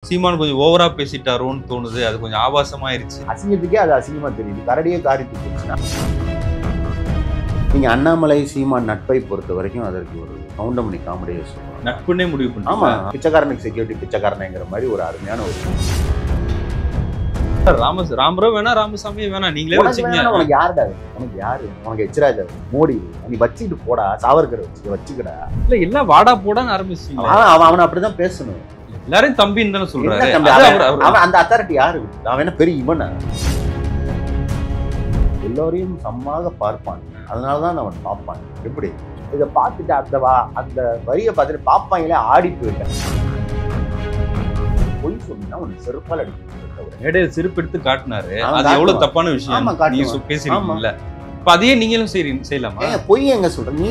சீமான் கொஞ்சம் ஓவரா பேசிட்டாரோன்னு தோணுது. அது கொஞ்சம் ஆபாசமாயிருச்சு. அசிங்கத்துக்கே அது அசிங்கமா தெரியுது. கரடியே காரித்து போச்சுன்னா நீங்க அண்ணாமலை சீமான் நட்பை பொறுத்த வரைக்கும் அதற்கு ஒரு கவுண்டமணி காமெடியை சொல்லுவாங்க. நட்புன்னே முடிவு பண்ணி. ஆமா, பிச்சைக்காரனுக்கு செக்யூரிட்டி பிச்சைக்காரனுங்கிற மாதிரி ஒரு அருமையான ஒரு ராமராவ் வேணா ராமசாமி வேணா நீங்களே வச்சுக்கீங்க. உனக்கு யாருடா? உனக்கு யாரு? உனக்கு எச்ராஜா மோடி நீ வச்சுட்டு போடா, சாவர்கர் வச்சுக்கடா. இல்ல எல்லாம் வாடா போடான்னு ஆரம்பிச்சீங்க. அவன் அப்படிதான் பேசணும். எல்லாரையும் தம்பின்னு தானே சொல்றாரு. அவன் அந்த அத்தாரிட்டி யாரு? அவன் என்ன பெரிய இவனா? எல்லோரையும் சமமாக பார்ப்பான். அதனாலதான் அவன் பார்ப்பான். எப்படி இதை பார்த்துட்டு அந்த வரியை பார்த்துட்டு பார்ப்பாங்களே ஆடி போயிட்டேன். பொய் சொன்னா உனக்கு செருப்பால் அடிக்க மேடையில செருப்பு எடுத்து காட்டினாரு. அது எவ்வளவு தப்பான விஷயம் நீங்க பேசுறீங்கல்ல. இப்ப அதையே நீங்களும் செய்யலாமா? பொய் எங்க சொல்ற நீ?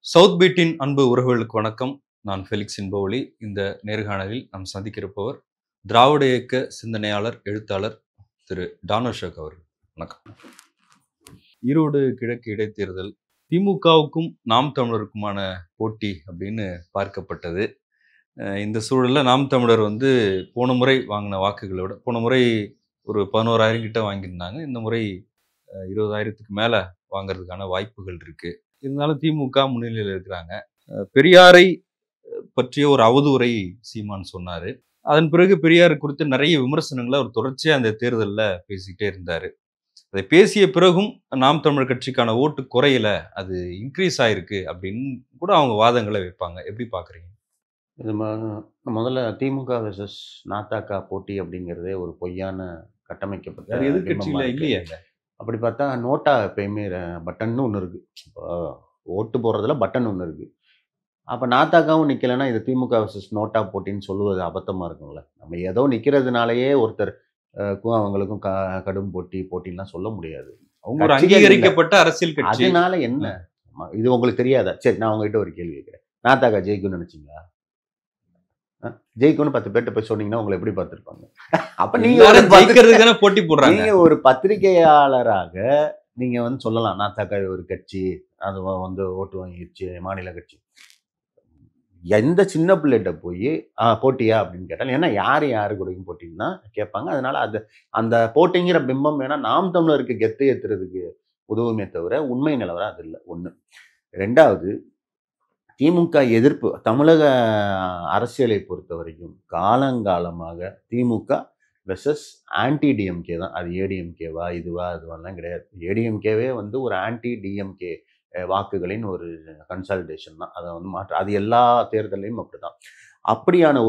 சவுத் பீட்டின் அன்பு உறவுகளுக்கு வணக்கம். நான் ஃபெலிக்ஸ் இன்பவொளி. இந்த நேர்காணலில் நாம் சந்திக்கிறப்பவர் திராவிட இயக்க சிந்தனையாளர், எழுத்தாளர் திரு டான் அசோக் அவர்கள். வணக்கம். ஈரோடு கிழக்கு இடைத்தேர்தல் திமுகவுக்கும் நாம் தமிழருக்குமான போட்டி அப்படின்னு பார்க்கப்பட்டது. இந்த சூழலில் நாம் தமிழர் போன முறை வாங்கின வாக்குகளை விட, போன முறை ஒரு 11,000 கிட்ட வாங்கியிருந்தாங்க. இந்த முறை 20,000க்கு மேலே வாங்கிறதுக்கான வாய்ப்புகள் இருக்குது. இருந்தாலும் திமுக முன்னிலையில் இருக்கிறாங்க. பெரியாரை பற்றிய ஒரு அவதூறை சீமான் சொன்னார். அதன் பிறகு பெரியார் குறித்து நிறைய விமர்சனங்களை அவர் தொடர்ச்சியாக அந்த தேர்தலில் பேசிக்கிட்டே இருந்தார். அதை பேசிய பிறகும் நாம் தமிழர் கட்சிக்கான ஓட்டு குறையல, அது இன்க்ரீஸ் ஆயிருக்கு அப்படின்னு கூட அவங்க வாதங்களை வைப்பாங்க. எப்படி பார்க்குறீங்க? இது முதல்ல திமுக வெர்சஸ் நாத்தாக்கா போட்டி அப்படிங்கிறதே ஒரு பொய்யான கட்டமைக்கப்பட்ட எதிர்கட்சியில இல்லையா? அப்படி பார்த்தா நோட்டா எப்பயுமே பட்டன்னு ஒன்று இருக்குது. இப்போ ஓட்டு போடுறதுல பட்டன் ஒன்று இருக்குது. அப்போ நாத்தாக்காவும் நிற்கலைன்னா இது திமுக வெர்சஸ் நோட்டா போட்டின்னு சொல்லுவது அபத்தமாக இருக்கும்ல. நம்ம ஏதோ நிற்கிறதுனாலயே ஒருத்தர் அவங்களுக்கும் கடும் போட்டின்லாம் சொல்ல முடியாது. அவங்க ஒரு அங்கீகரிக்கப்பட்ட அரசியல் கட்சி. அதனால என்ன இது உங்களுக்கு தெரியாதா? சரி, நான் உங்ககிட்ட ஒரு கேள்வி கேட்கிறேன். நாத்தாக்கா ஜெயிக்கும்னு நினைச்சீங்களா? ஜெயிக்கும்னு 10 பேர்ட்ட போய் சொன்னீங்கன்னா உங்களை எப்படி பார்த்துருப்பாங்க? அப்ப நீங்க போட்டி போடுறாங்க. நீங்க ஒரு பத்திரிகையாளராக நீங்க சொல்லலாம் நாத்தாக்கா ஒரு கட்சி, அது ஓட்டு வாங்கிடுச்சு மாநில கட்சி. எந்த சின்ன பிள்ளைகிட்ட போய் போட்டியா அப்படின்னு கேட்டாலும், ஏன்னா யாரு கூடயும் போட்டின்னு தான் கேட்பாங்க. அதனால அந்த போட்டிங்கிற பிம்பம் வேணா நாம் தமிழருக்கு கெத்து ஏத்துறதுக்கு உதவுமே தவிர உண்மை நிலவரம் அது இல்லை. ஒன்று. ரெண்டாவது, திமுக எதிர்ப்பு தமிழக அரசியலை பொறுத்த வரைக்கும் காலங்காலமாக திமுக வெர்சஸ் ஆன்டி டிஎம்கே தான். அது ஏடிஎம்கேவா அதுவாலாம் கிடையாது. ஏடிஎம்கேவே ஒரு ஆன்டி டிஎம்கே வாக்குகளின் ஒரு கன்சாலிடேஷன் தான். அதை மாற்ற அது எல்லா தேர்தலையும் அப்படிதான். அப்படியான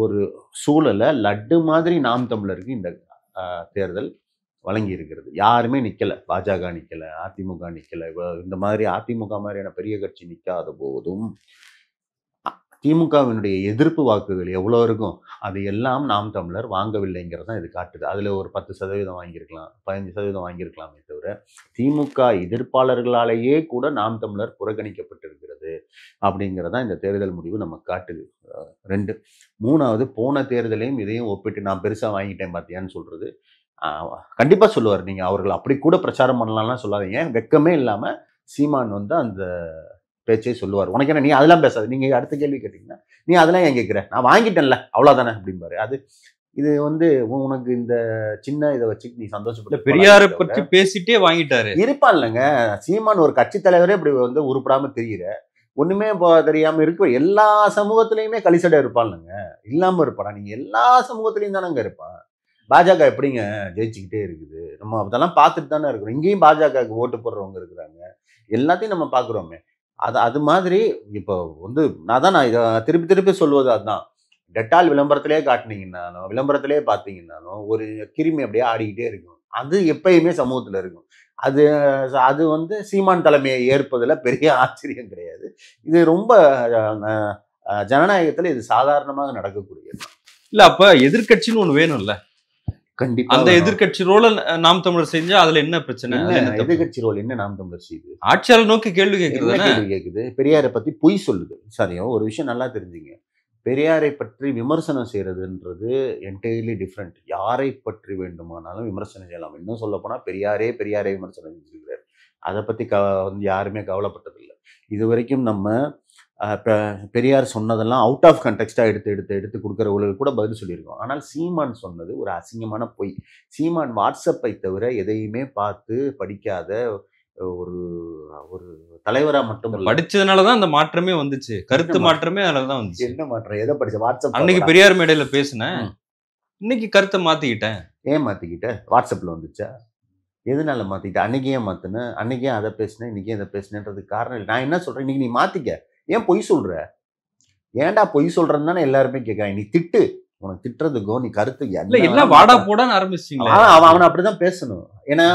ஒரு சூழலை லட்டு மாதிரி நாம் தமிழருக்கு இந்த தேர்தல் வழங்கி இருக்கிறது. யாருமே நிற்கலை. பாஜக நிற்கலை, அதிமுக நிற்கலை. இந்த மாதிரி அதிமுக மாதிரியான பெரிய கட்சி நிற்காத போதும் திமுகவினுடைய எதிர்ப்பு வாக்குகள் எவ்வளோ இருக்கும், அது எல்லாம் நாம் தமிழர் வாங்கவில்லைங்கிறது தான் இது காட்டுது. அதில் ஒரு 10% வாங்கியிருக்கலாம், 15% வாங்கியிருக்கலாமே தவிர திமுக எதிர்ப்பாளர்களாலேயே கூட நாம் தமிழர் புறக்கணிக்கப்பட்டிருக்கிறது அப்படிங்கிறதான் இந்த தேர்தல் முடிவு நமக்கு காட்டுது. 2. 3வது, போன தேர்தலையும் இதையும் ஒப்பிட்டு நான் பெருசாக வாங்கிட்டேன் பார்த்தியான்னு சொல்கிறது கண்டிப்பாக சொல்லுவார். நீங்கள் அவர்கள் அப்படி கூட பிரச்சாரம் பண்ணலாம்லாம் சொல்லாதீங்க. வெக்கமே இல்லாமல் சீமான் அந்த பேச்சை சொல்லுவார். உனக்கு என்ன, நீ அதெல்லாம் பேசாது. நீங்கள் அடுத்த கேள்வி கேட்டீங்கன்னா நீ அதெல்லாம் ஏன் கேட்குற, நான் வாங்கிட்டேன்ல அவ்வளோதானே அப்படிம்பாரு. இது உனக்கு இந்த சின்ன இதை வச்சு நீ சந்தோஷப்பட்ட பெரியாரை பற்றி பேசிட்டே வாங்கிட்டாரு இருப்பான் இல்லைங்க. சீமான் ஒரு கட்சி தலைவரே இப்படி உருப்படாம தெரியுற, ஒண்ணுமே தெரியாம இருக்க, எல்லா சமூகத்திலையுமே கலிசடை இருப்பான் இல்லைங்க. இல்லாம இருப்பாடா? நீங்க எல்லா சமூகத்திலையும் தானங்க இருப்பான். பாஜக எப்படிங்க ஜெயிச்சுக்கிட்டே இருக்குது? நம்ம அதெல்லாம் பார்த்துட்டு தானே இருக்கிறோம். இங்கேயும் பாஜகவுக்கு ஓட்டு போடுறவங்க இருக்கிறாங்க. எல்லாத்தையும் நம்ம பார்க்குறோமே. அது மாதிரி இப்போ நான் இதை திருப்பி சொல்லுவது அதுதான். டெட்டால் விளம்பரத்திலே காட்டினீங்கன்னாலும் விளம்பரத்திலே பார்த்தீங்கன்னாலும் ஒரு கிருமி அப்படியே ஆடிக்கிட்டே இருக்கும். அது எப்பயுமே சமூகத்தில் இருக்கும். அது சீமான் தலைமையை ஏற்பதில் பெரிய ஆச்சரியம் கிடையாது. இது ரொம்ப ஜனநாயகத்தில் இது சாதாரணமாக நடக்கக்கூடியது. இல்லை, அப்போ எதிர்கட்சின்னு ஒன்று வேணும்ல. கண்டிப்பா அந்த எதிர்கட்சி ரோல நாம் தமிழர் செஞ்சா அதுல என்ன பிரச்சனை? எதிர்கட்சி ரோல் என்ன நாம் தமிழர் செய்யுது? ஆட்சியாளர் நோக்கி கேள்வி கேட்குது. பெரியாரை பத்தி பொய் சொல்லுது. சரியா? ஒரு விஷயம் நல்லா தெரிஞ்சுங்க. பெரியாரை பற்றி விமர்சனம் செய்யறதுன்றது என்டையர்லி டிஃப்ரெண்ட். யாரை பற்றி வேண்டுமானாலும் விமர்சனம் செய்யலாம். இன்னும் சொல்ல போனா பெரியாரே விமர்சனம் செஞ்சிருக்கிறார். அதை பற்றி வந்து யாருமே கவலைப்பட்டதில்லை. இது வரைக்கும் நம்ம பெரியார் சொன்னதெல்லாம் அவுட் ஆஃப் கண்டெக்ஸ்டாக எடுத்து கொடுக்குறவங்களுக்கு கூட பதில் சொல்லியிருக்கோம். ஆனால் சீமான் சொன்னது ஒரு அசிங்கமான பொய். சீமான் வாட்ஸ்அப்பை தவிர எதையுமே பார்த்து படிக்காத ஒரு ஒரு தலைவரா மட்டும் இல்ல. படிச்சதுனாலதான் அந்த மாற்றமே வந்துச்சு. கருத்து மாற்றமே அதனாலதான் வந்துச்சு. என்ன மாற்றம்? எதை படிச்ச? வாட்ஸ்அப். அன்னைக்கு பெரியார் மேடையில பேசினேன், இன்னைக்கு கருத்தை மாத்திக்கிட்டேன். ஏன் மாத்திக்கிட்ட? வாட்ஸ்அப்ல வந்துச்சா? எதனால மாத்திக்கிட்ட? அன்னைக்கு ஏன் மாத்தின? அன்னைக்கு ஏன் அதை பேசினேன், இன்னைக்கு அதை பேசினேன்றதுக்கு காரணம் இல்லை. நான் என்ன சொல்றேன், இன்னைக்கு நீ மாத்திக்க. ஏன் பொய் சொல்ற? ஏன்டா பொய் சொல்றேன்னு தானே எல்லாருமே கேட்கறாங்க. நீ திட்டு, உனக்கு திட்டுறதுக்கோ நீ கருத்து எல்லாம் வாடா போடான்னு ஆரம்பிச்சிட்டீங்களா? அவனை அப்படிதான் பேசணும். ஏன்னா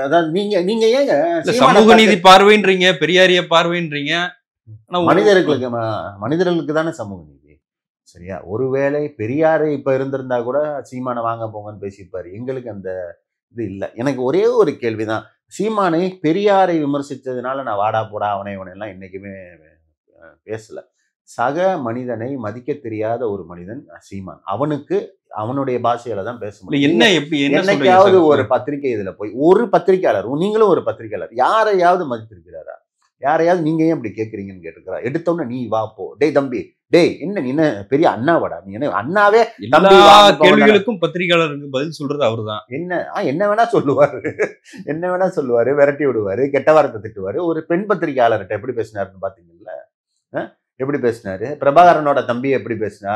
அதாவது நீங்க ஏங்க சமூக நீதி பார்வைன்றீங்க, பெரியாரிய பார்வைன்றீங்க. மனிதர்களுக்கு தானே சமூக நீதி. சரியா? ஒருவேளை பெரியாரை இப்ப இருந்திருந்தா கூட சீமானை வாங்க போங்கன்னு பேசியிருப்பாரு. எங்களுக்கு அந்த இது இல்லை. எனக்கு ஒரே ஒரு கேள்விதான். சீமானை பெரியாரை விமர்சித்ததுனால நான் வாடா போடா அவனை எல்லாம் என்னைக்குமே பேசல. சக மனிதனை மதிக்க தெரியாத ஒரு மனிதன் சீமான். அவனுக்கு அவனுடைய பாஷையில தான் பேச முடியும். என்னைக்காவது ஒரு பத்திரிகை இதுல போய் ஒரு பத்திரிகையாளர், நீங்களும் ஒரு பத்திரிகையாளர், யாரையாவது மதித்திருக்கிறாரா? யாரையாவது நீங்க ஏன் இப்படி கேட்கறீங்கன்னு கேட்டிருக்கிறா? எடுத்தோன்னு நீ வா போ, டேய் தம்பி, டேய் என்ன நீ என்ன பெரிய அண்ணாவாடா? நீ என்ன அண்ணாவே? கேள்விகளுக்கும் பத்திரிகையாளருக்கு பதில் சொல்றது அவருதான். என்ன வேணா சொல்லுவாரு, என்ன வேணா சொல்லுவாரு, விரட்டி விடுவாரு, கெட்ட வார்த்தை திட்டுவாரு. ஒரு பெண் பத்திரிகையாளர்கிட்ட எப்படி பேசினாருன்னு பாத்தீங்கல்ல? எப்படி பேசினாரு? பிரபாகரனோட தம்பி எப்படி பேசினா?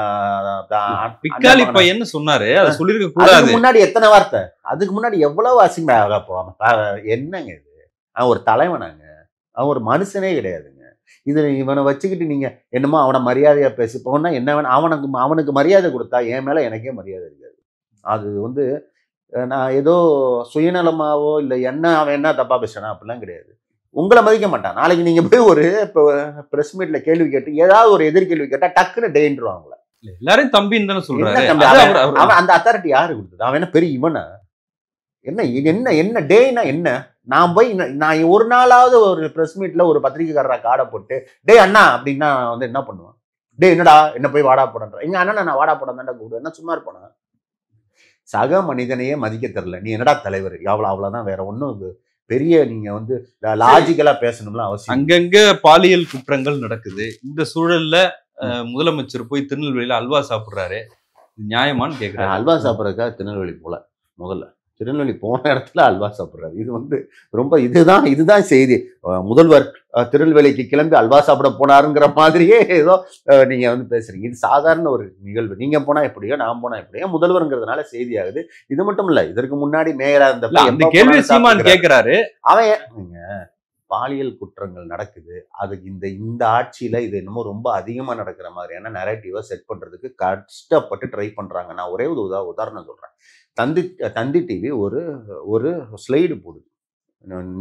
பிக்காலி பையன் சொன்னாரு, அதை சொல்லிருக்க கூடாது. முன்னாடி எத்தனை வார்த்தை, அதுக்கு முன்னாடி எவ்வளவு அசிங்கமா போவாங்க. என்னங்க இது? அவன் ஒரு தலைவனாங்க, அவன் ஒரு மனுஷனே கிடையாதுங்க. இது இவனை வச்சுக்கிட்டு நீங்க என்னமோ அவனை மரியாதையா பேசி போனா என்ன வேணா, அவனுக்கு மரியாதை கொடுத்தா என் மேல எனக்கே மரியாதை இருக்காது. அது வந்து நான் ஏதோ சுயநலமாவோ இல்லை என்ன அவன் என்ன தப்பா பேசுறானா அப்படிலாம் கிடையாது. உங்களை மதிக்க மாட்டான். நாளைக்கு நீங்க போய் ஒரு பிரஸ் மீட்ல கேள்வி கேட்டு ஏதாவது ஒரு எதிர்கேள்வி கேட்டா டக்குன்னு டேன்றுவாங்கள. எல்லாரையும் தம்பின்னு தானே சொல்றாரு. அவன் அந்த அத்தாரிட்டி யாரு கொடுத்தது? அவன் என்ன பெரிய இவனா? என்ன என்ன என்ன டேனா என்ன? நான் போய் நான் ஒரு நாளாவது ஒரு பிரஸ் மீட்ல ஒரு பத்திரிகைக்காரரா காடை போட்டு டே அண்ணா அப்படின்னா வந்து என்ன பண்ணுவான்? டே என்னடா என்ன போய் வாடா போடன்ற? எங்க அண்ணா நான் வாடா போட தாண்டா கூப்பிடு, என்ன சும்மா இருப்பானா? சக மனிதனையே மதிக்க தெரியல, நீ என்னடா தலைவர்? அவ்வளவுதான், வேற ஒன்றும் பெரிய நீங்க வந்து லாஜிக்கலா பேசணும்லாம் அவசியம். அங்கங்க பாலியல் குற்றங்கள் நடக்குது. இந்த சூழல்ல முதலமைச்சர் போய் திருநெல்வேலியில அல்வா சாப்பிடுறாரு, நியாயமான்னு கேட்கிறாரு. அல்வா சாப்பிட்றதுக்காக திருநெல்வேலி போல, முதல்ல திருநெல்வேலி போன இடத்துல அல்வா சாப்பிட்றாரு. இது வந்து ரொம்ப இதுதான் செய்தி. முதல்வர் திருநெல்வேலிக்கு கிளம்பி அல்வா சாப்பிட போனாருங்கிற மாதிரியே ஏதோ நீங்க வந்து பேசுறீங்க. இது சாதாரண ஒரு நிகழ்வு. நீங்க போனா எப்படியோ, நான் போனா எப்படியோ, முதல்வருங்கிறதுனால செய்தி ஆகுது. இது மட்டும் இல்ல, இதற்கு முன்னாடி மேயரா இருந்த கேள்வி சீமான் கேட்கிறாரு. அவன் பாலியல் குற்றங்கள் நடக்குது, அதுக்கு இந்த ஆட்சியில இது என்னமோ ரொம்ப அதிகமா நடக்கிற மாதிரியான நரேட்டிவை செட் பண்றதுக்கு கஷ்டப்பட்டு ட்ரை பண்றாங்க. நான் ஒரே ஒரு உதாரணம் சொல்றேன். தந்தி டிவி ஒரு ஸ்லைடு போடுது,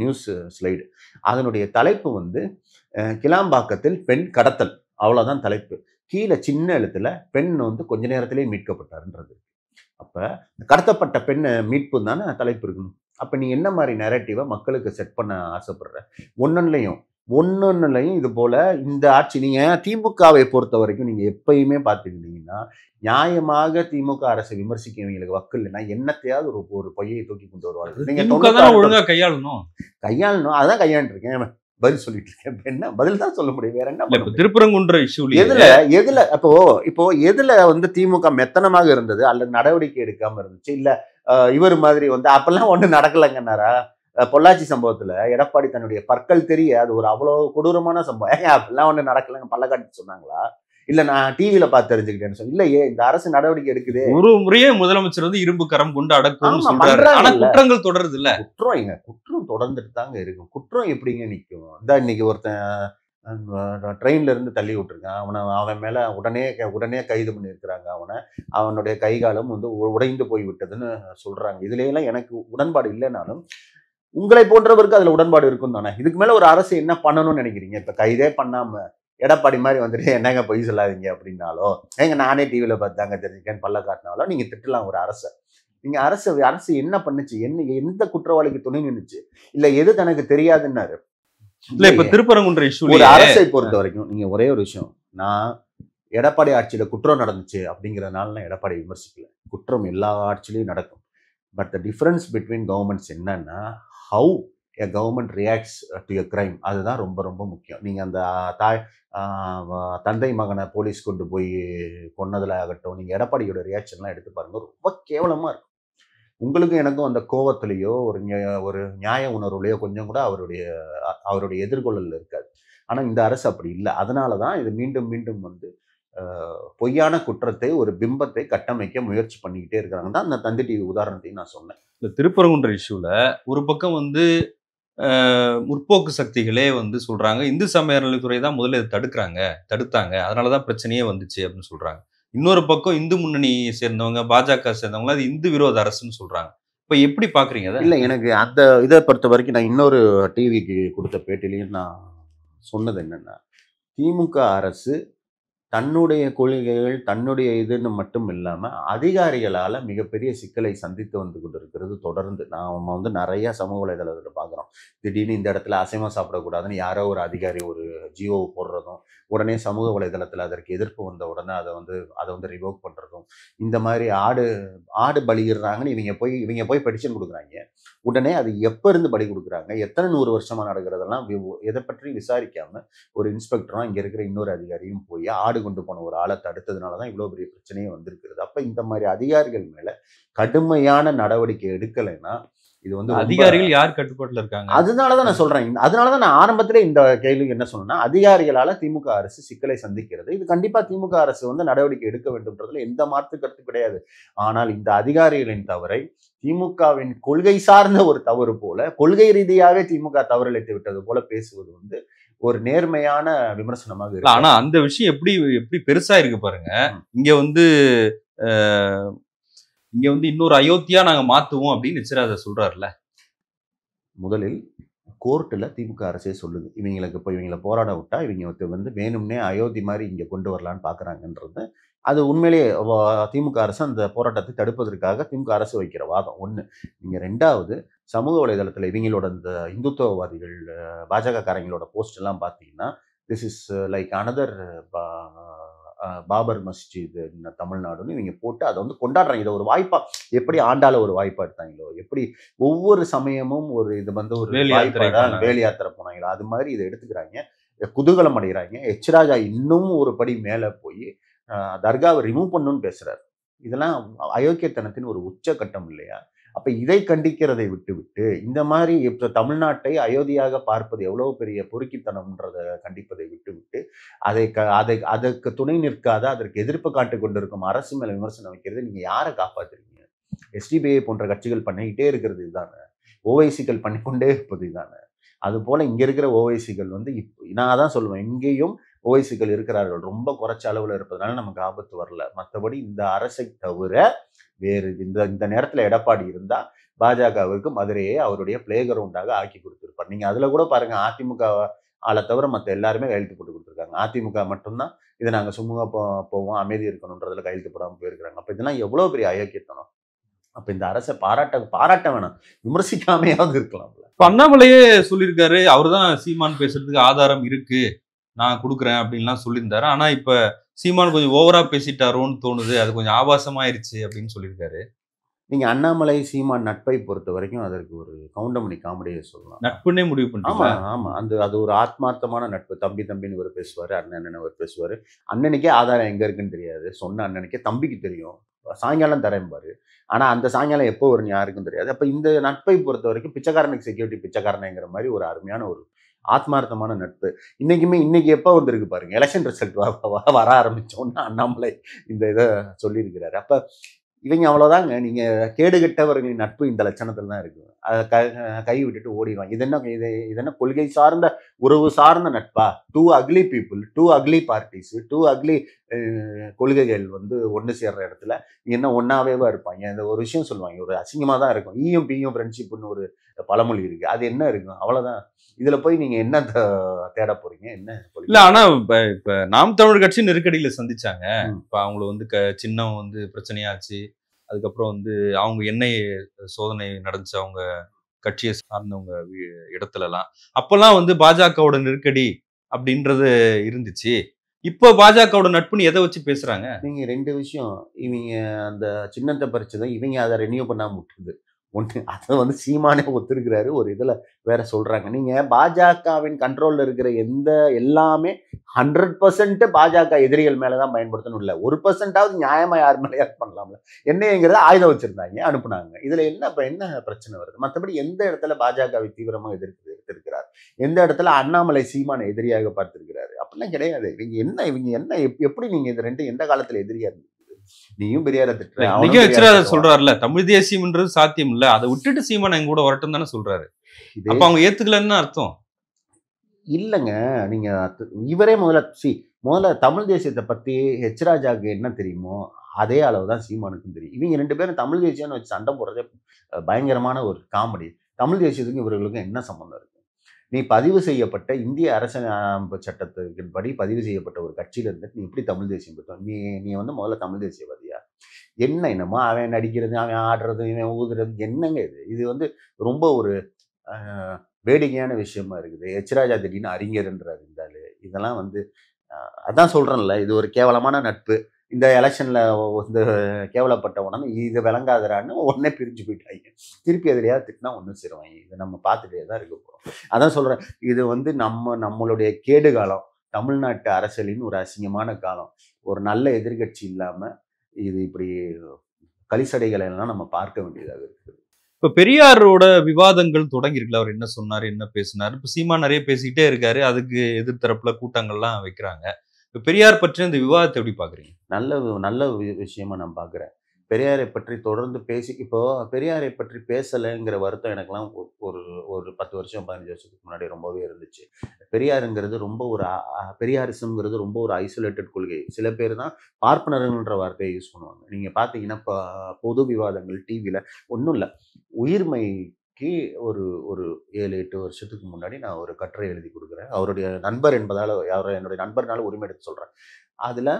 நியூஸ் ஸ்லைடு. அதனுடைய தலைப்பு வந்து கிளாம்பாக்கத்தில் பெண் கடத்தல், அவ்வளவுதான் தலைப்பு. கீழே சின்ன எழுத்துல பெண் வந்து கொஞ்ச நேரத்திலேயே மீட்கப்பட்டாருன்றது. அப்ப கடத்தப்பட்ட பெண் மீட்பு தானே தலைப்பு இருக்கணும். அப்ப நீ என்ன மாதிரி நரேட்டிவை மக்களுக்கு செட் பண்ண ஆசைப்படுற? ஒன்னொன்னுலையும் இது போல இந்த ஆட்சி, நீங்க திமுகவை பொறுத்த வரைக்கும் நீங்க எப்பயுமே பார்த்துக்கிட்டீங்கன்னா, நியாயமாக திமுக அரசை விமர்சிக்கவங்களுக்கு வக்கு இல்லைன்னா என்னத்தையாவது ஒரு பொய்யை தூக்கி கொண்டு வருவாங்க. நீங்க ஒழுங்கா கையாளணும், அதான் கையாண்டு இருக்கேன், பதில் சொல்லிட்டு இருக்கேன். என்ன பதில் தான் சொல்ல முடியும், வேற என்ன? திருப்பரங்குன்ற இஷ்யூ எதுல இப்போ எதுல வந்து திமுக மெத்தனமாக இருந்தது அல்லது நடவடிக்கை எடுக்காம இருந்துச்சு? இல்ல இவர் மாதிரி வந்து அப்பெல்லாம் ஒண்ணு நடக்கலைங்கன்னாரா? பொள்ளாச்சி சம்பவத்துல எடப்பாடி தன்னுடைய பற்கள் தெரிய அது ஒரு அவ்வளவு கொடூரமான சம்பவம். அப்பெல்லாம் ஒண்ணு நடக்கலங்க பல்ல காட்டி சொன்னாங்களா? இல்ல நான் டிவியில பார்த்து தெரிஞ்சுக்கிட்டேன்னு சொல்லி இல்லையே, இந்த அரசு நடவடிக்கை எடுக்குது. ஒரு முறையே முதலமைச்சர் வந்து இரும்பு கரம் கொண்டு அடக்கும் சொல்றாரு. ஆனா குற்றங்கள் தொடருது இல்ல. குற்றம் தொடர்ந்துட்டு தாங்க இருக்கும். குற்றம் எப்படிங்க நிற்கும்? இந்த இன்னைக்கு ஒருத்தன் ட்ரெயின்ல இருந்து தள்ளி விட்டுருக்கான், அவன் மேல உடனே கைது பண்ணியிருக்கிறாங்க. அவனுடைய கைகாலம் வந்து உடைந்து போய் விட்டதுன்னு சொல்றாங்க. இதுல எல்லாம் எனக்கு உடன்பாடு இல்லைனாலும் உங்களை போன்றவருக்கு அதுல உடன்பாடு இருக்கும் தானே. இதுக்கு மேல ஒரு அரசு என்ன பண்ணணும்னு நினைக்கிறீங்க? இப்ப கைதே பண்ணாம எடப்பாடி மாதிரி வந்துட்டு என்னங்க பொய் சொல்லாதீங்க அப்படின்னாலோ, ஏங்க நானே டிவியில பார்த்தாங்க தெரிஞ்சுக்கேன்னு பல்ல காட்டினாலோ நீங்க திட்டலாம் ஒரு அரசை. நீங்க அரசு என்ன பண்ணுச்சு? எந்த குற்றவாளிக்கு துணை நின்றுச்சு? இல்ல எது தனக்கு தெரியாதுன்னாரு? இல்ல இப்ப திருப்பரங்குன்ற இஷ்யூ ஒரு அரசை பொறுத்த வரைக்கும் நீங்க ஒரே ஒரு விஷயம், நான் எடப்பாடி ஆட்சியில குற்றம் நடந்துச்சு அப்படிங்கிறதுனால நான் எடப்பாடி விமர்சிக்கல. குற்றம் எல்லா ஆட்சியிலையும் நடக்கும். But the difference between governments என்னன்னா, how a government reacts to a crime. அதுதான் ரொம்ப ரொம்ப முக்கியம். நீங்கள் அந்த தாய் தந்தை மகனை போலீஸ் கொண்டு போய் கொன்னதில் ஆகட்டும், நீங்கள் எடப்பாடியோட ரியாக்ஷன்லாம் எடுத்து பாருங்கள், ரொம்ப கேவலமாக இருக்கும். உங்களுக்கும் எனக்கும் அந்த கோவத்திலேயோ ஒரு நியாய உணர்வுலையோ கொஞ்சம் கூட அவருடைய எதிர்கொள்ளல் இருக்காது. ஆனால் இந்த அரசு அப்படி இல்லை. அதனால தான் இது மீண்டும் மீண்டும் வந்து பொய்யான குற்றத்தை, ஒரு பிம்பத்தை கட்டமைக்க முயற்சி பண்ணிக்கிட்டே இருக்கிறாங்க தான் அந்த தந்தி டிவி உதாரணத்தையும் நான் சொன்னேன். இந்த திருப்பரங்குன்ற இஷ்யூல ஒரு பக்கம் வந்து முற்போக்கு சக்திகளே வந்து சொல்றாங்க, இந்து சமய அறநிலைத்துறை தான் முதல்ல இதை தடுத்தாங்க, அதனாலதான் பிரச்சனையே வந்துச்சு அப்படின்னு சொல்றாங்க. இன்னொரு பக்கம் இந்து முன்னணியை சேர்ந்தவங்க, பாஜக சேர்ந்தவங்க அது இந்து விரோத அரசுன்னு சொல்றாங்க. இப்ப எப்படி பாக்குறீங்க அதை? இல்லை, எனக்கு அந்த இதை பொறுத்த வரைக்கும் நான் இன்னொரு டிவிக்கு கொடுத்த பேட்டிலையும் நான் சொன்னது என்னன்னா, திமுக அரசு தன்னுடைய கொள்கைகள், தன்னுடைய இதுன்னு மட்டும் இல்லாம, அதிகாரிகளால மிகப்பெரிய சிக்கலை சந்தித்து வந்து கொண்டிருக்கிறது தொடர்ந்து. நாம வந்து நெறைய சமூக வலைதளத்துல பார்க்குறோம். திடீர்னு இந்த இடத்துல அசைவம் சாப்பிடக்கூடாதுன்னு யாரோ ஒரு அதிகாரி ஒரு ஜிஓ போடுறதும், உடனே சமூக வலைதளத்துல அதற்கு எதிர்ப்பு வந்த உடனே அத வந்து ரிவோக் பண்றதும், இந்த மாதிரி ஆடு பலியிடுறாங்கன்னு இவங்க போய் பெட்டிஷன் குடுக்குறாய்ங்க. உடனே அது எப்ப இருந்து பலி குடுக்குறாங்க, எத்தனை 100 வருஷமா நடக்கிறதெல்லாம் எதை பற்றி விசாரிக்காம ஒரு இன்ஸ்பெக்டரும் இங்க இருக்கிற இன்னொரு அதிகாரியும் போய் ஆடு கொண்டு போன ஒரு ஆளை தடுத்ததுனால தான் இவ்வளோ பெரிய பிரச்சனையே வந்திருக்கிறது. அப்ப இந்த மாதிரி அதிகாரிகள் மேல கடுமையான நடவடிக்கை எடுக்கலைன்னா இது வந்து அதிகாரிகள் யார் கட்டுப்பாட்டுல இருக்காங்க? அதனாலதான் நான் சொல்றேன். அதனாலதான் நான் ஆரம்பத்திலே இந்த கேள்வி என்ன சொன்னேன்னா, அதிகாரிகளால திமுக அரசு சிக்கலை சந்திக்கிறது. இது கண்டிப்பா திமுக அரசு வந்து நடவடிக்கை எடுக்க வேண்டும்ன்றதுல எந்த மாற்று கருத்து கிடையாது. ஆனால் இந்த அதிகாரிகளின் தவறை திமுகவின் கொள்கை சார்ந்த ஒரு தவறு போல, கொள்கை ரீதியாவே திமுக தவறிழைத்து விட்டது போல பேசுவது வந்து ஒரு நேர்மையான விமர்சனமாக இருக்கு. ஆனா அந்த விஷயம் எப்படி பெருசா இருக்கு பாருங்க. இங்க வந்து இன்னொரு அயோத்தியா நாங்க மாத்துவோம் அப்படின்னு நிச்சயராஜா சொல்றாருல்ல. முதலில் கோர்ட்டில் திமுக அரசே சொல்லுது, இவங்களை போராட விட்டா இவங்க வந்து வேணும்னே அயோத்தி மாதிரி இங்க கொண்டு வரலான்னு பாக்குறாங்கன்றது. அது உண்மையிலேயே திமுக அரசு அந்த போராட்டத்தை தடுப்பதற்காக திமுக அரசு வைக்கிற வாதம் ஒண்ணு. நீங்க ரெண்டாவது, சமூக வலைதளத்துல இவங்களோட இந்த இந்துத்துவவாதிகள் பாஜக காரங்களோட போஸ்ட் எல்லாம் பார்த்தீங்கன்னா, this is like another Babar Masjid in தமிழ்நாடுன்னு இவங்க போட்டு அதை வந்து கொண்டாடுறாங்க. இதை ஒரு வாய்ப்பா, எப்படி ஆண்டால ஒரு வாய்ப்பா எடுத்தாங்களோ, எப்படி ஒவ்வொரு சமயமும் இது வந்து ஒரு வேலி யாத்திரை போனாங்களோ, அது மாதிரி இதை எடுத்துக்கிறாங்க, குதூகலம் அடைகிறாங்க. எச்ராஜா இன்னும் ஒரு படி மேல போய் தர்காவை ரிமூவ் பண்ணணும்னு பேசுறாரு. இதெல்லாம் அயோக்கியத்தனத்தின் ஒரு உச்சகட்டம் இல்லையா? அப்ப இதை கண்டிக்கிறதை விட்டு இந்த மாதிரி இப்ப தமிழ்நாட்டை அயோத்தியாக பார்ப்பது எவ்வளவு பெரிய பொறுக்கித்தனம்ன்றதை கண்டிப்பதை விட்டு அதற்கு துணை நிற்காத, அதற்கு எதிர்ப்பு காட்டு கொண்டிருக்கும் அரசு மேல விமர்சனம் வைக்கிறது. நீங்க யாரை காப்பாத்துறீங்க? எஸ்டிபிஐ போன்ற கட்சிகள் பண்ணிக்கிட்டே இருக்கிறது இதுதானே, ஓவைசிகள் பண்ணிக்கொண்டே இருப்பது இதுதானே. அது போல இங்க இருக்கிற ஓவைசிகள் வந்து நான் அதான் சொல்லுவேன், இங்கேயும் ஓவைசிகள் இருக்கிறார்கள், ரொம்ப குறைச்ச அளவுல இருப்பதனால நமக்கு ஆபத்து வரல. மற்றபடி இந்த அரசை தவிர வேறு இந்த நேரத்துல எடப்பாடி இருந்தா பாஜகவிற்கு மதுரையை அவருடைய பிளே கிரவுண்டாக ஆக்கி கொடுத்திருப்பார். நீங்க அதுல கூட பாருங்க, அதிமுக ஆளை தவிர மற்ற எல்லாருமே கையெழுத்து போட்டு கொடுத்துருக்காங்க. அதிமுக மட்டும்தான் இதை நாங்க சுமூகமா போவோம், அமைதி இருக்கணும்ன்றதுல கையெழுத்து போடாம போயிருக்கிறாங்க. அப்ப இதெல்லாம் எவ்வளவு பெரிய அயோக்கியத்தனம். அப்ப இந்த அரசை பாராட்ட வேணாம், விமர்சிக்காமையாவது இருக்கலாம்ல. இப்ப அண்ணாமலையே சொல்லியிருக்காரு, அவர்தான் சீமான் பேசுறதுக்கு ஆதாரம் இருக்கு, நான் கொடுக்குறேன் அப்படின்லாம் சொல்லியிருந்தாரு. ஆனா இப்ப சீமான் கொஞ்சம் ஓவரா பேசிட்டாரோன்னு தோணுது, அது கொஞ்சம் ஆபாசமாயிருச்சு அப்படின்னு சொல்லியிருக்காரு. நீங்க அண்ணாமலை சீமான் நட்பை பொறுத்த வரைக்கும் அதற்கு ஒரு கவுண்டமணி காமெடியை சொல்லலாம். நட்புன்னே முடிவு ஆமா பண்ணிட்டீங்களா? ஆமா, அது ஒரு ஆத்மார்த்தமான நட்பு. தம்பின்னு இவர் பேசுவாரு, அண்ணன் இவர் பேசுவாரு. அண்ணனுக்கே ஆதாரம் எங்க இருக்குன்னு தெரியாது, சொன்ன அண்ணனுக்கே. தம்பிக்கு தெரியும், சாயங்காலம் தரேன் பாரு. ஆனா அந்த சாயங்காலம் எப்போ வரும்னு யாருக்கும் தெரியாது. அப்ப இந்த நட்பை பொறுத்த வரைக்கும் பிச்சைக்காரனுக்கு செக்யூரிட்டி பிச்சைக்காரனுங்கிற மாதிரி ஒரு அருமையான ஒரு ஆத்மார்த்தமான நட்பு. இன்னைக்கு எப்போ வந்திருக்கு பாருங்க, எலெக்ஷன் ரிசல்ட் வர ஆரம்பிச்சோன்னா அண்ணாமலை இந்த இதை சொல்லியிருக்கிறாரு. அப்ப இவங்க அவ்வளவுதாங்க. நீங்க கேடுகட்டவர்களின் நட்பு இந்த லட்சணத்துல தான் இருக்கு. அதை கை விட்டுட்டு ஓடிடுவாங்க. இது என்ன கொள்கை சார்ந்த உறவு சார்ந்த நட்பா? Two ugly people, two ugly parties, two ugly கொள்கைகள் வந்து ஒன்று சேர்ற இடத்துல என்ன ஒன்னாவேவா இருப்பாங்க? இந்த ஒரு விஷயம் சொல்லுவாங்க, ஒரு அசிங்கமா தான் இருக்கும். ஈயும் பியும் ஃப்ரெண்ட்ஷிப்னு ஒரு பழமொழி இருக்கு. அது என்ன இருக்கும்? அவ்வளவுதான். இதுல போய் நீங்க என்ன தேட போறீங்க? என்ன இல்ல, ஆனா இப்ப நாம் தமிழர் கட்சி நெருக்கடியில சந்திச்சாங்க. இப்ப அவங்கள வந்து சின்னம் வந்து பிரச்சனையாச்சு. அதுக்கப்புறம் வந்து அவங்க எண்ணெய் சோதனை நடந்துச்சு அவங்க கட்சியை சார்ந்தவங்க இடத்துல எல்லாம். அப்பெல்லாம் வந்து பாஜகவோட நெருக்கடி அப்படின்றது இருந்துச்சு. இப்ப பாஜகவோட நட்புன்னு எதை வச்சு பேசுறாங்க? நீங்க ரெண்டு விஷயம். இவங்க அந்த சின்னத்தை பறிச்சுதான் இவங்க அதை ரெனியூ பண்ணாம விட்டுருது. ஒன்று அதை வந்து சீமானே ஒத்துருக்கிறாரு. ஒரு இதில் வேற சொல்றாங்க. நீங்க பாஜகவின் கண்ட்ரோல்ல இருக்கிற எல்லாமே 100% பாஜக எதிரிகள் மேலதான் பயன்படுத்தணும் இல்ல. 1% நியாயமா யார் மேலேயாவது பண்ணலாம்ல. என்னங்கிறத ஆயுதம் வச்சிருந்தாங்க, அனுப்புனாங்க. இதுல என்ன பிரச்சனை வருது? மற்றபடி எந்த இடத்துல பாஜகவை தீவிரமா எதிர்த்திருக்கிறார்? எந்த இடத்துல அண்ணாமலை சீமானை எதிரியாக பார்த்திருக்கிறாரு? அப்படிலாம் கிடையாது. இவங்க என்ன எப்படி நீங்க இது ரெண்டும் எந்த காலத்துல எதிரியா இருந்தது? நீயும் பெரியார திட்டுற, அவனும் இன்னைக்கும் பெரியார எச்ராஜா திட்டுவான். சொல்றாருல, தமிழ் தேசியம்ன்றது சாத்தியம் இல்ல, அதை விட்டுட்டு சீமான் எங்க கூட வரட்டும் தானே சொல்றாரு. இது அப்ப அவங்க ஏத்துக்கலன்னு அர்த்தம். இல்லைங்க. நீங்க இவரே முதல்ல தமிழ் தேசியத்தை பத்தி ராஜாவுக்கு என்ன தெரியுமோ அதே அளவு தான் சீமானுக்கும் தெரியும். இவங்க 2 பேரும் தமிழ் தேசியம்னு வச்சு சண்டை போடுறதே பயங்கரமான ஒரு காமெடி. தமிழ் தேசியத்துக்கும் இவர்களுக்கும் என்ன சம்பந்தம் இருக்கு? நீ பதிவு செய்யப்பட்ட இந்திய அரசியலமைப்பு சட்டத்தின்படி பதிவு செய்யப்பட்ட ஒரு கட்சியில இருந்துட்டு நீ எப்படி தமிழ் தேசியம் பெற்றோம்? நீ வந்து முதல்ல தமிழ் தேசியவாதியா? என்னமோ அவன் நடிக்கிறது, அவன் ஆடுறது, இவன் ஊதுறது, என்னங்க இது? இது வந்து ரொம்ப ஒரு வேடிக்கையான விஷயமா இருக்குது. ராஜா திடீர்னு அறிஞர்ன்றாரு இந்த ஆளு. இதெல்லாம் வந்து அதான் சொல்றேன்ல, இது ஒரு கேவலமான நட்பு. இந்த எலெக்ஷன்ல வந்து கேவலப்பட்ட உடனே இது விளங்காதரான்னு உடனே பிரிஞ்சு போயிட்டாங்க. திருப்பி எதிலையாவது திட்டினா ஒன்றும் சேருவாங்க. இதை நம்ம பார்த்துட்டே தான் இருக்க போறோம். அதான் சொல்றேன், இது வந்து நம்மளுடைய கேடு காலம். தமிழ்நாட்டு அரசியலின் ஒரு அசிங்கமான காலம். ஒரு நல்ல எதிர்கட்சி இல்லாம இது இப்படி கலிசடைகளை எல்லாம் நம்ம பார்க்க வேண்டியதாக இருக்குது. இப்ப பெரியாரோட விவாதங்கள் தொடங்கி இருக்குல்ல, அவர் என்ன சொன்னாரு, என்ன பேசினாரு. இப்ப சீமான் நிறைய பேசிக்கிட்டே இருக்காரு, அதுக்கு எதிர்த்தரப்புல கூட்டங்கள்லாம் வைக்கிறாங்க. இப்ப பெரியார் பற்றிய இந்த விவாதத்தை எப்படி பாக்குறீங்க? நல்ல விஷயமா நான் பார்க்குறேன். பெரியாரை பற்றி தொடர்ந்து இப்போ பெரியாரை பற்றி பேசலைங்கிற வருத்தம் எனக்கெல்லாம் ஒரு ஒரு 10 வருஷம் 15 வருஷத்துக்கு முன்னாடி ரொம்பவே இருந்துச்சு. பெரியாருங்கிறது ரொம்ப ஒரு பெரியாரிசம்ங்கிறது ரொம்ப ஒரு ஐசோலேட்டட் கொள்கை. சில பேர் தான் பார்ப்பனர்கள்ன்ற வார்த்தையை யூஸ் பண்ணுவாங்க. நீங்க பார்த்தீங்கன்னா பொது விவாதங்கள் டிவியில் ஒன்றும் இல்லை. உயிர்மைக்கு ஒரு ஒரு 7-8 வருஷத்துக்கு முன்னாடி நான் ஒரு கட்டுரை எழுதி கொடுக்குறேன். அவருடைய நண்பர் என்பதால் என்னுடைய நண்பர்னால உரிமை எடுத்து சொல்கிறேன். அதில்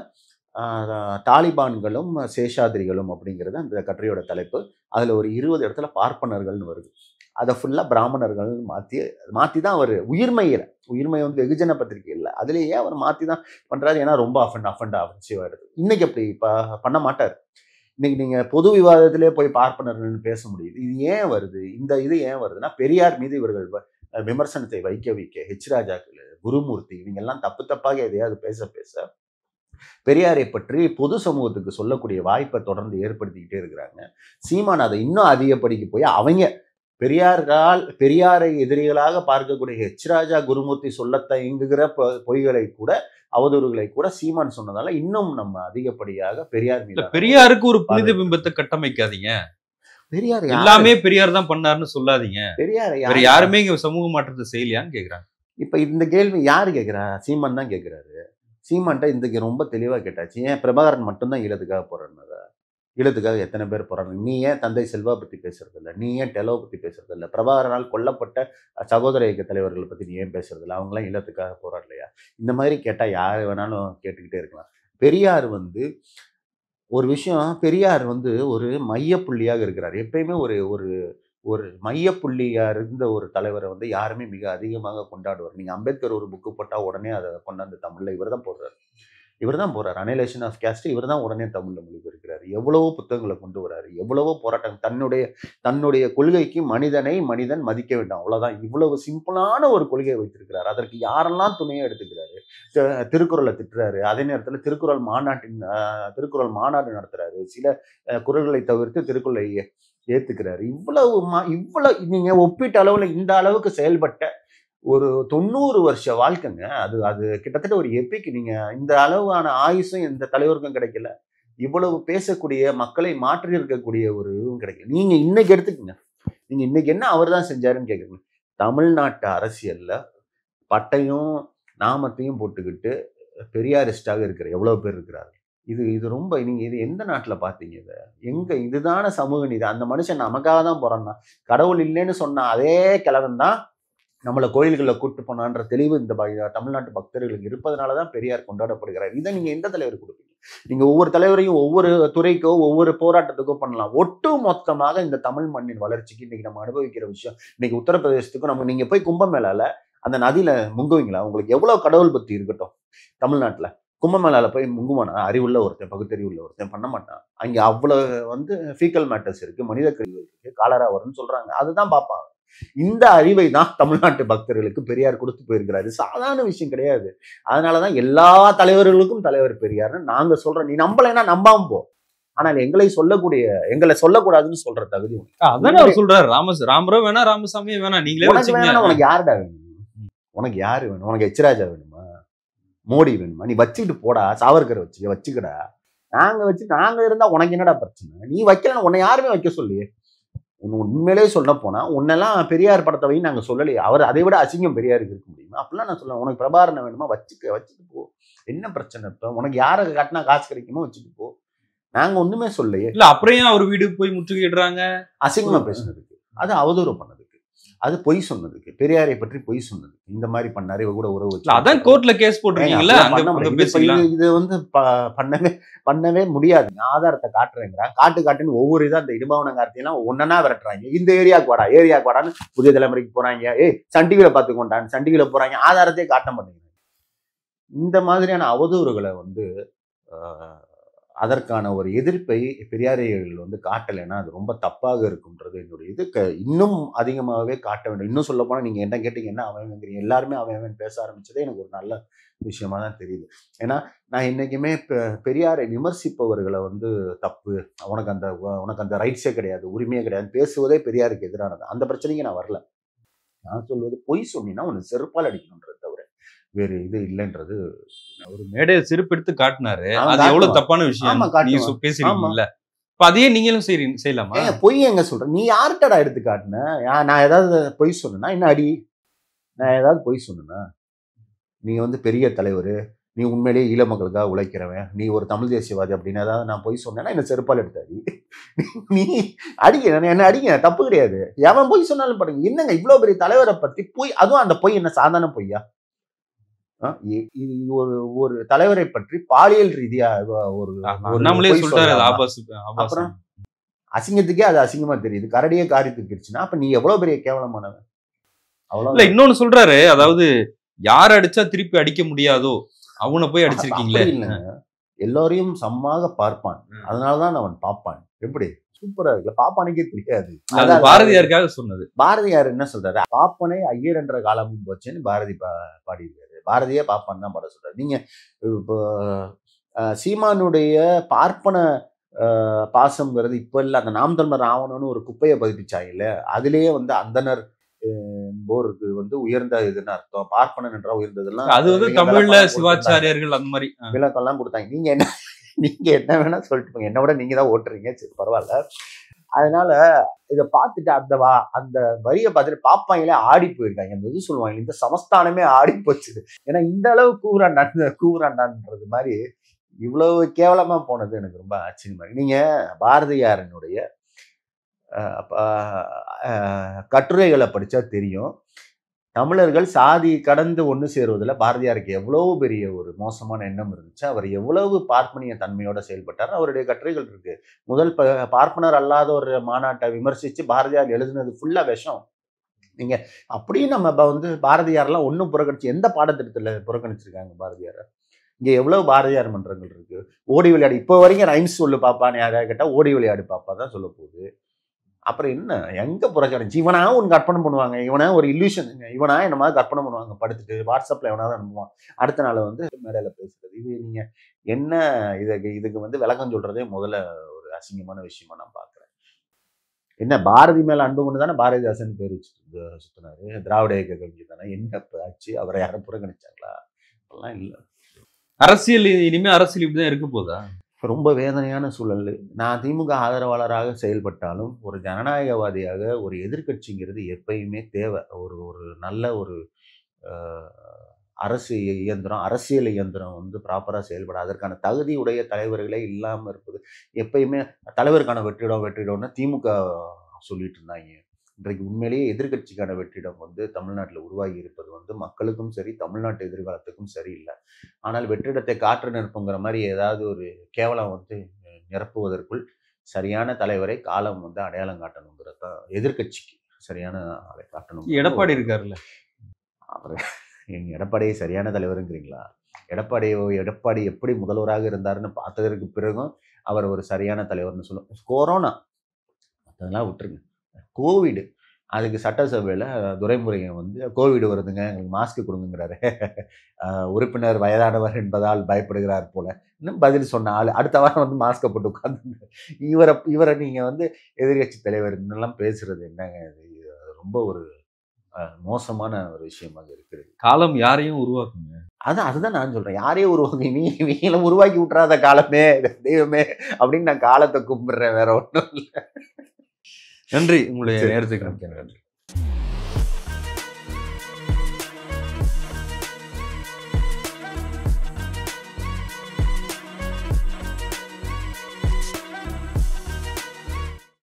தாலிபான்களும் சேஷாதிரிகளும் அப்படிங்கிறது அந்த கட்டுரையோட தலைப்பு. அதில் ஒரு 20 இடத்துல பார்ப்பனர்கள்னு வருது. அதை ஃபுல்லாக பிராமணர்கள் மாற்றி தான் அவர் உயிர்மை வந்து வெகுஜன பத்திரிகை இல்லை. அதுலேயே அவர் மாற்றி தான் பண்ணுறாரு. ஏன்னா ரொம்ப அஃபென்சிவாக எடுது. இன்னைக்கு அப்படி பண்ண மாட்டார். இன்னைக்கு நீங்கள் பொது விவாதத்திலே போய் பார்ப்பனர்கள்னு பேச முடியுது. இது ஏன் வருது? இது ஏன் வருதுன்னா, பெரியார் மீது இவர்கள் விமர்சனத்தை வைக்க ராஜாக்கள், குருமூர்த்தி இவங்க எல்லாம் தப்பாக எதையாவது பேச பெரியாரை பற்றி பொது சமூகத்துக்கு சொல்லக்கூடிய வாய்ப்பை தொடர்ந்து ஏற்படுத்திக்கிட்டே இருக்கிறாங்க. சீமான் அதை இன்னும் அதிகப்படிக்கு போய் அவங்க பெரியாரை எதிரிகளாக பார்க்கக்கூடிய ராஜா, குருமூர்த்தி சொல்ல தயங்குகிற பொய்களை கூட, அவதூறுகளை கூட சீமான் சொன்னதால இன்னும் நம்ம அதிகப்படியாக பெரியார் மீது பெரியாருக்கு ஒரு புனித பிம்பத்தை கட்டமைக்காதீங்க. பெரியார் எல்லாமே பெரியார் தான் பண்ணாருன்னு சொல்லாதீங்க. பெரியார் யாருமே இங்க சமூக மாற்றத்தை செய்யலையான்னு கேக்குறாங்க. இப்ப இந்த கேள்வி யாரு கேட்கிறா? சீமான் தான் கேட்கிறாரு. சீமான்ட்ட இன்றைக்கு ரொம்ப தெளிவாக கேட்டாச்சு. ஏன் பிரபாகரன் மட்டும்தான் ஈழத்துக்காக போறாருன்னதா? ஈழத்துக்காக எத்தனை பேர் போறாங்க? நீ ஏன் தந்தை செல்வா பற்றி பேசுறதில்ல? நீ ஏன் டெலோ பற்றி பேசுறதில்ல? பிரபாகரனால் கொல்லப்பட்ட சகோதர இயக்க தலைவர்களை பற்றி நீ ஏன் பேசுறதில்ல? அவங்களாம் ஈழத்துக்காக போராடலையா? இந்த மாதிரி கேட்டால் யார் வேணாலும் கேட்டுக்கிட்டே இருக்கலாம். பெரியார் வந்து ஒரு விஷயம், பெரியார் வந்து ஒரு மையப்புள்ளியாக இருக்கிறார். எப்பயுமே ஒரு ஒரு ஒரு மையப்புள்ளியா இருந்த ஒரு தலைவரை வந்து யாருமே மிக அதிகமாக கொண்டாடுவார். நீங்க அம்பேத்கர் ஒரு புக்கு போட்டா உடனே அதை கொண்டாந்து தமிழ்ல இவர் தான் போடுறாரு. அனலைசேஷன் ஆஃப் கேஸ்ட் இவர் தான் உடனே தமிழ்ல மொழிபெயர்க்கிறாரு. எவ்வளவோ புத்தகங்களை கொண்டு வராரு, எவ்வளவோ போராட்டம். தன்னுடைய கொள்கைக்கு மனிதன் மதிக்க வேண்டாம், அவ்வளவுதான். இவ்வளவு சிம்பிளான ஒரு கொள்கையை வைத்திருக்கிறார். அதற்கு யாரெல்லாம் துணையை எடுத்துக்கிறாரு. திருக்குறளை திட்டுறாரு, அதே நேரத்தில் திருக்குறள் மாநாடு நடத்துறாரு. சில குறள்களை தவிர்த்து திருக்குறளை ஏத்துக்கிறாரு. இவ்வளவு நீங்க ஒப்பீட்டு அளவுல இந்த அளவுக்கு செயல்பட்ட ஒரு 90 வருஷ வாழ்க்கைங்க. அது கிட்டத்தட்ட ஒரு எப்பிக். நீங்க இந்த அளவான ஆயுசும் எந்த தலைவருக்கும் கிடைக்கல. இவ்வளவு பேசக்கூடிய, மக்களை மாற்றி இருக்கக்கூடிய ஒரு இதுவும் கிடைக்கல. நீங்க இன்னைக்கு எடுத்துக்கங்க. நீங்க இன்னைக்கு என்ன அவர் தான் செஞ்சாருன்னு கேட்குறீங்க. தமிழ்நாட்டு அரசியல்ல பட்டையும் நாமத்தையும் போட்டுக்கிட்டு பெரியாரிஸ்டாக இருக்கிற எவ்வளவு பேர் இருக்கிறாரு. இது ரொம்ப நீங்க இது எந்த நாட்டில் பார்த்தீங்க? இதுதான சமூக நீதி. அந்த மனுஷன் நமக்காக தான் போறான்னா, கடவுள் இல்லைன்னு சொன்ன அதே கிழவன் தான் நம்மளை கோயில்களில் கூப்பிட்டு போனான்ற தெளிவு இந்த தமிழ்நாட்டு பக்தர்களுக்கு இருப்பதனால தான் பெரியார் கொண்டாடப்படுகிறார். இதை நீங்க எந்த தலைவர் கொடுப்பீங்க? நீங்க ஒவ்வொரு தலைவரையும் ஒவ்வொரு துறைக்கோ ஒவ்வொரு போராட்டத்துக்கோ பண்ணலாம். ஒட்டு மொத்தமாக இந்த தமிழ் மண்ணின் வளர்ச்சிக்கு இன்னைக்கு நம்ம அனுபவிக்கிற விஷயம், இன்னைக்கு உத்தரப்பிரதேசத்துக்கும் நீங்க போய் கும்பமேளால அந்த நதியில முங்குவீங்களா? உங்களுக்கு எவ்வளவு கடவுள் பக்தி இருக்கட்டும் தமிழ்நாட்டுல. கும்பமேளால போய் முங்குவானா? அறிவுள்ள ஒருத்தன், பகுத்தறிவுள்ள ஒருத்தன் பண்ண மாட்டான். அங்க அவ்வளவு வந்து ஃபீக்கல் மேட்டர்ஸ் இருக்கு, மனித கழிவுகள் இருக்கு, காலரா வரும்னு சொல்றாங்க. அதுதான் பார்ப்பாங்க. இந்த அறிவை தான் தமிழ்நாட்டு பக்தர்களுக்கு பெரியார் கொடுத்து போயிருக்கிறாரு. சாதாரண விஷயம் கிடையாது. அதனாலதான் எல்லா தலைவர்களுக்கும் தலைவர் பெரியார்னு நாங்க சொல்றோம். நீ நம்பலைன்னா நம்பாம போ. ஆனால் எங்களை சொல்லக்கூடாதுன்னு சொல்ற தகுதி உனக்கு. அதானே அவர் சொல்றாரு. ராமரோ வேணா, ராமசாமியே வேணா, நீங்களே உனக்கு வச்சுக்கங்க. வேணா, உனக்கு யாருடா வேணும்? உனக்கு யாரு வேணும்? உனக்கு எச்ராஜா வேணுமா? மோடி வேணுமா? நீ வச்சுக்கிட்டு போடா, சாவர்கரை வச்சுக்கடா. நாங்க இருந்தா உனக்கு என்னடா பிரச்சனை? நீ வைக்கலன்னு உன்னை யாருமே வைக்க சொல்லியே. உண்மையிலே சொல்ல போனா உன்னெல்லாம் பெரியார் படத்தை வை நாங்க சொல்லலையே. அவர் அதை விட அசிங்கம் பெரியாருக்கு இருக்க முடியுமா? அப்படிலாம் நான் சொல்லுவேன். உனக்கு பிரபாரணம் வேணுமா? வச்சுட்டு போ. என்ன பிரச்சனை? இப்ப உனக்கு யாரை காட்டினா காசு கிடைக்குமோ வச்சுட்டு போ. நாங்க ஒண்ணுமே சொல்லலையே. இல்ல அப்புறம் ஏன் அவர் வீடு போய் முற்றுகையிடுறாங்க? அசிங்கமா பேசுனதுக்கு, அது அவதூறு பண்ணதுக்கு, அது பொய் சொன்னதுக்கு, பெரியாரை பற்றி பொய் சொன்னதுக்கு, இந்த மாதிரி பண்ணாரு, இவ கூட உறவு வச்சு. அதான் கோர்ட்ல கேஸ் போட்டிருக்கீங்களா? இது வந்து பண்ணவே முடியாது. ஆதாரத்தை காட்டுறேங்கிறான். காட்டுன்னு ஒவ்வொரு இதா அந்த இடுபாவன கார்த்தியெல்லாம் ஒன்னா விரட்டுறாங்க. இந்த ஏரியாவுக்கு வாடான்னு புதிய தலைமுறைக்கு போறாங்க. சன் டிவில பாத்துக்கொண்டான், சன் டிவில போறாங்க. ஆதாரத்தையே காட்ட மாட்டேங்கிறாங்க. இந்த மாதிரியான அவதூறுகளை வந்து அதற்கான ஒரு எதிர்ப்பை பெரியாரிகள் வந்து காட்டலைன்னா அது ரொம்ப தப்பாக இருக்கும்ன்றது என்னுடைய இது. இன்னும் அதிகமாகவே காட்ட வேண்டும். இன்னும் சொல்ல போனால் நீங்கள் என்ன கேட்டீங்கன்னா அவங்கிறீங்க, எல்லாருமே அவன் பேச ஆரம்பிச்சதே எனக்கு ஒரு நல்ல விஷயமா தான் தெரியுது. ஏன்னா நான் இன்னைக்குமே பெரியாரை விமர்சிப்பவர்களை வந்து தப்பு, உனக்கு அந்த ரைட்ஸே கிடையாது, உரிமையே கிடையாது பேசுவதே பெரியாருக்கு எதிரானது. அந்த பிரச்சனைக்கு நான் வரல. நான் சொல்வது பொய் சொன்னீங்கன்னா உன்னை செருப்பால் அடிக்கணுன்றது தவிர வேறு இது இல்லைன்றது. ஒரு மேடையை சிறப்பெடுத்து காட்டினாரு. அது எவ்வளவு தப்பான விஷயம் நீங்க பேசுறீங்கல்ல. இப்ப அதையே நீங்களும் செய்யலாமா? பொய் எங்க சொல்றேன்? நீ யார்கிட்டடா எடுத்து காட்டின? நான் ஏதாவது பொய் சொன்னா என்ன அடி? நான் ஏதாவது பொய் சொன்னா? நீ வந்து பெரிய தலைவர், நீ உண்மையிலேயே ஈழ மக்களுக்காக உழைக்கிறவன், நீ ஒரு தமிழ் தேசியவாதி அப்படின்னு ஏதாவது நான் பொய் சொன்னேன்னா என்ன செருப்பால் எடுத்து அடி. நீ என்ன அடிங்க, தப்பு கிடையாது. எவன் பொய் சொன்னாலும் பாருங்க. என்னங்க இவ்வளவு பெரிய தலைவரை பத்தி பொய், அதுவும் அந்த பொய் என்ன சாதாரண பொய்யா? ஒரு தலைவரை பற்றி பாலியல் ரீதியா அப்புறம் அசிங்கத்துக்கே அது அசிங்கமா தெரியுது. கரடியே காரி தூக்கிடுச்சுன்னா அப்ப நீ எவ்வளவு பெரிய கேவலமானவன். அவ்வளவு இன்னொன்னு சொல்றாரு, அதாவது யார் அடிச்சா திருப்பி அடிக்க முடியாதோ அவனை போய் அடிச்சிருக்கீங்களே. இல்லைங்க, எல்லோரையும் சமமாக பார்ப்பான், அதனாலதான் அவன் பார்ப்பான். எப்படி சூப்பரா இருக்குல்ல? பாப்பானுக்கே தெரியாது. பாரதியாருக்காக சொன்னது. பாரதியார் என்ன சொல்றாரு? பாப்பனை ஐயர் என்ற காலமும் போச்சுன்னு பாரதி பாடியிருக்காரு. பாரதியே பாப்பான் தான் பாட சொல்றாரு. நீங்க இப்போ சீமானுடைய பார்ப்பன பாசம்ங்கிறது இப்ப இல்ல. அந்த நாம் தமிழர் ஆவணம்னு ஒரு குப்பையை பதிப்பிச்சாங்கல்ல, அதுலயே வந்து அந்தனர் போருக்கு வந்து உயர்ந்த இதுன்னு அர்த்தம். பார்ப்பனன் என்றா உயர்ந்ததெல்லாம் அது வந்து தமிழ்ல சிவாச்சாரியர்கள் அந்த மாதிரி விளக்கெல்லாம் கொடுத்தாங்க. நீங்க என்ன வேணா சொல்லிட்டு போங்க, என்ன விட நீங்க தான் ஓட்டுறீங்க, சரி பரவாயில்ல. அதனால இதை பார்த்துட்டு அந்த வரியை பார்த்துட்டு பாப்பாங்களே ஆடி போயிருக்காங்க. அந்த இது சொல்லுவாங்க, இந்த சமஸ்தானமே ஆடி போச்சு. ஏன்னா இந்த அளவு கூறாண்டான்றது மாதிரி இவ்வளவு கேவலமா போனது எனக்கு ரொம்ப ஆச்சரியமா இருக்கு. நீங்க பாரதியாரனுடைய கட்டுரைகளை படிச்சா தெரியும், தமிழர்கள் சாதி கடந்து ஒன்று சேருவதில் பாரதியாருக்கு எவ்வளவு பெரிய ஒரு மோசமான எண்ணம் இருந்துச்சு. அவர் எவ்வளவு பார்ப்பனிய தன்மையோட செயல்பட்டார். அவருடைய கட்டுரைகள் இருக்கு. முதல் பார்ப்பனர் அல்லாத ஒரு மாநாட்டை விமர்சிச்சு பாரதியார் எழுதினது ஃபுல்லா விஷம். நீங்க அப்படியும் நம்ம வந்து பாரதியாரெல்லாம் ஒன்றும் புறக்கணிச்சு எந்த பாடத்திட்டத்தில் புறக்கணிச்சிருக்காங்க பாரதியாரை? இங்க எவ்வளவு பாரதியார் மன்றங்கள் இருக்கு. ஓடி விளையாடு இப்போ வரைக்கும் ரைம்ஸ் சொல்லு பாப்பான்னு யாராவது கேட்டா ஓடி விளையாடு பாப்பா தான் சொல்ல போகுது. அப்புறம் என்ன எங்க புறக்கணிச்சு? இவனா ஒன்று கற்பனை பண்ணுவாங்க, இவனா ஒரு இல்லூஷன், இவனா என்ன மாதிரி கற்பனை பண்ணுவாங்க படுத்துட்டு வாட்ஸ்அப்ல எவனாவது அனுப்புவான், அடுத்த நாள் வந்து மேடையில பேசுறது. இது நீங்க என்ன இதுக்கு வந்து விளக்கம் சொல்றதே முதல்ல ஒரு அசிங்கமான விஷயமா நான் பாக்குறேன். என்ன பாரதி மேல அன்பு கொண்டு தானே பாரதிதாசன் பேர் வச்சுட்டு சுத்தினாரு, திராவிட இயக்க கவிஞர் தானே. என்ன ஆச்சு? அவரை யாரும் புறக்கணிச்சாங்களா? அதெல்லாம் இல்லை. அரசியல் இனிமே அரசியல் இப்படிதான் இருக்க போதா? ரொம்ப வேதனையான சூழல். நான் திமுக ஆதரவாளராக செயல்பட்டாலும் ஒரு ஜனநாயகவாதியாக ஒரு எதிர்கட்சிங்கிறது எப்பயுமே தேவை. ஒரு நல்ல ஒரு அரசியல் இயந்திரம் வந்து ப்ராப்பராக செயல்பட அதற்கான தகுதி உடைய தலைவர்களே இல்லாமல் இருப்பது. எப்பயுமே தலைவருக்கான வெற்றிடம்னா திமுக சொல்லிட்டு இருந்தாங்க. இன்றைக்கு உண்மையிலேயே எதிர்கட்சிக்கான வெற்றிடம் வந்து தமிழ்நாட்டில் உருவாகி இருப்பது வந்து மக்களுக்கும் சரி, தமிழ்நாட்டு எதிர்காலத்துக்கும் சரியில்லை. ஆனால் வெற்றிடத்தை காற்று நிரப்புங்கிற மாதிரி ஏதாவது ஒரு கேவலம் வந்து நிரப்புவதற்குள் சரியான தலைவரை காலம் வந்து அடையாளம் காட்டணுங்கிறது தான் எதிர்கட்சிக்கு சரியான ஆளை காட்டணும். எடப்பாடி இருக்காருல்ல, அவர் நீங்க எடப்பாடியை சரியான தலைவருங்கிறீங்களா? எடப்பாடி எப்படி முதல்வராக இருந்தாருன்னு பார்த்ததற்கு பிறகும் அவர் ஒரு சரியான தலைவர்னு சொல்லும். கொரோனா அதெல்லாம் விட்டுருங்க. கோவிட் அதுக்கு சட்டசபையில துரைமுருகன் வந்து கோவிட் வருதுங்க எங்களுக்கு மாஸ்க் கொடுங்கிறாரு. உறுப்பினர் வயதானவர் என்பதால் பயப்படுகிறார் போல. இன்னும் பதில் சொன்ன ஆளு அடுத்த வாரம் வந்து மாஸ்கை போட்டு உட்கார்ந்து இவரை நீங்க வந்து எதிர்க்கட்சி தலைவர் எல்லாம் பேசுறது என்னங்க இது? இது ரொம்ப ஒரு மோசமான ஒரு விஷயமாக இருக்கிறது. காலம் யாரையும் உருவாக்குங்க. அதுதான் நான் சொல்றேன். யாரையும் உருவாக்கி நீங்கள உருவாக்கி விட்டுறாத காலமே தெய்வமே அப்படின்னு நான் காலத்தை கும்பிடுறேன். வேற ஒன்றும் இல்லை. நன்றி உங்களுடைய நேரத்துக்கு நன்றி.